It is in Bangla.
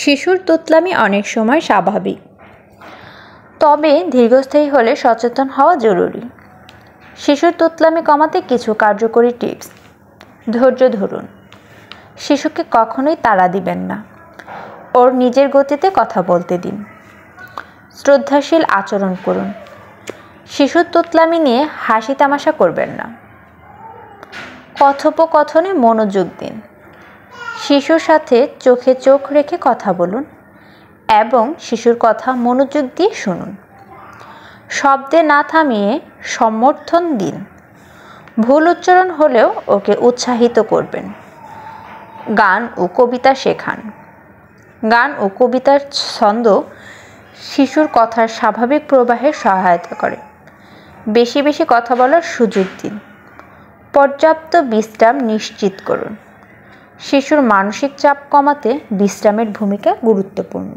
শিশুর তোতলামি অনেক সময় স্বাভাবিক, তবে দীর্ঘস্থায়ী হলে সচেতন হওয়া জরুরি। শিশুর তোতলামি কমাতে কিছু কার্যকরী টিপস। ধৈর্য ধরুন। শিশুকে কখনোই তাড়া দিবেন না, ওর নিজের গতিতে কথা বলতে দিন। শ্রদ্ধাশীল আচরণ করুন। শিশুর তোতলামি নিয়ে হাসি তামাশা করবেন না। কথোপকথনে মনোযোগ দিন। শিশুর সাথে চোখে চোখ রেখে কথা বলুন এবং শিশুর কথা মনোযোগ দিয়ে শুনুন। শব্দে না থামিয়ে সমর্থন দিন। ভুল উচ্চারণ হলেও ওকে উৎসাহিত করবেন। গান ও কবিতা শেখান। গান ও কবিতার ছন্দ শিশুর কথার স্বাভাবিক প্রবাহে সহায়তা করে। বেশি বেশি কথা বলার সুযোগ দিন। পর্যাপ্ত বিশ্রাম নিশ্চিত করুন। শিশুর মানসিক চাপ কমাতে বিশ্রামের ভূমিকা গুরুত্বপূর্ণ।